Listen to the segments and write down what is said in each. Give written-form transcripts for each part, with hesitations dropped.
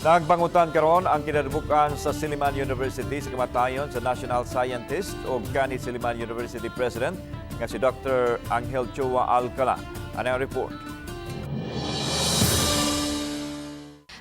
Nagbangutan karon ang kinabukan sa Silliman University sa kamatayon sa National Scientist o kanhi Silliman University President nga si Dr. Chua Alcala. Ano ang report?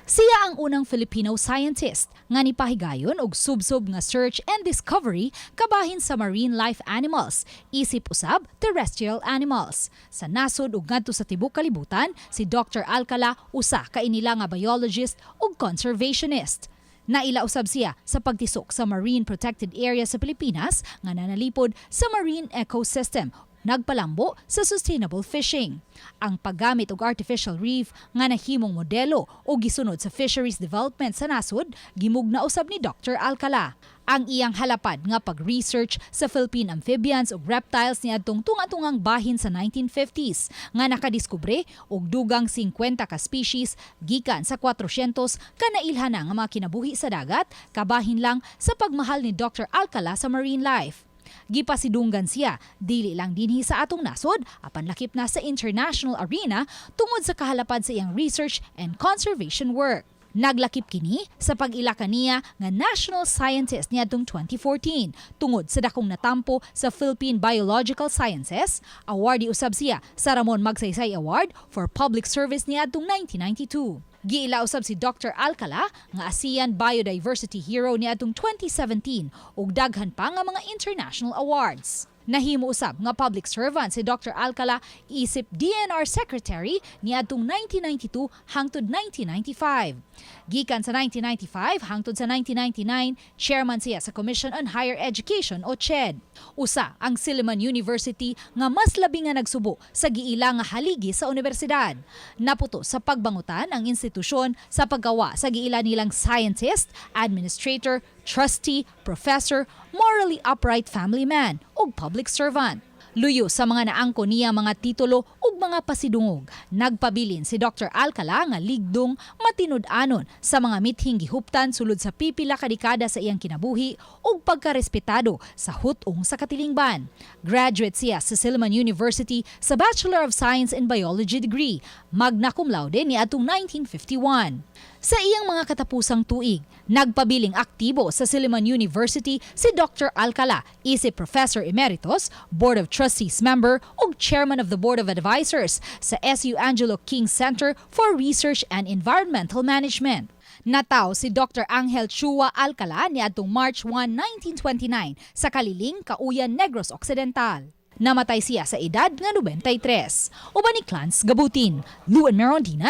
Siya ang unang Filipino scientist nga nipahigayon og subsob nga search and discovery kabahin sa marine life animals, isip usab terrestrial animals. Sa nasod ug ngadto sa tibok kalibutan, si Dr. Alcala usa ka inila nga biologist ug conservationist. Naila usab siya sa pagtisok sa marine protected area sa Pilipinas nga nanalipod sa marine ecosystem. Nagpalambo sa sustainable fishing. Ang paggamit og artificial reef nga nahimong modelo o gisunod sa fisheries development sa nasod, gimugna usab ni Dr. Alcala. Ang iyang halapad nga pag-research sa Philippine amphibians ug reptiles niadtong tunga-tungang bahin sa 1950s nga nakadiskubre og dugang 50 ka species gikan sa 400 ka nailhan nga mga kinabuhi sa dagat kabahin lang sa pagmahal ni Dr. Alcala sa marine life. Gipasidunggan siya, dili lang dinhi sa atong nasod, apan lakip na sa international arena tungod sa kahalapad sa iyang research and conservation work. Naglakip kini sa pag-ilaka niya nga National Scientist niadtong 2014 tungod sa dakong natampo sa Philippine Biological Sciences. Awardee usab siya sa Ramon Magsaysay Award for Public Service niadtong 1992. Giila usab si Dr. Alcala nga ASEAN Biodiversity Hero niadtong 2017 ug daghan pa nga mga international awards. Nahimo usab nga public servant si Dr. Alcala isip DENR Secretary niadtong 1992 hangtod 1995. Gikan sa 1995 hangtod sa 1999, chairman siya sa Commission on Higher Education o CHED. Usa ang Silliman University nga mas labi nga nagsubo sa giila'ng nga haligi sa universidad. Naputo sa pagbangutan ang institusyon sa paggawa sa giila nilang scientist, administrator, trustee, professor, morally upright family man ug public servant. Luyo sa mga naangko niya mga titulo ug mga pasidungog, nagpabilin si Dr. Alcala nga ligdong matinud-anon sa mga mithing gihuptan sulod sa pipila ka dekada sa iyang kinabuhi ug pagkarespetado sa hutong sa katilingban. Graduate siya sa Silliman University sa Bachelor of Science in Biology degree, magna cum laude niadtong 1951. Sa iyang mga katapusang tuig, nagpabiling aktibo sa Silliman University si Dr. Alcala, isip Professor Emeritus, Board of Trustees member ug Chairman of the Board of Advisors sa SU Angelo King Center for Research and Environmental Management. Nataw si Dr. Chua Alcala niadtong March 1, 1929 sa Kaliling, Cauyan, Negros Occidental. Namatay siya sa edad nga 93. Uban ni Clans Gabutin, Luan Merondina,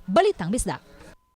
Balitang Bisdak.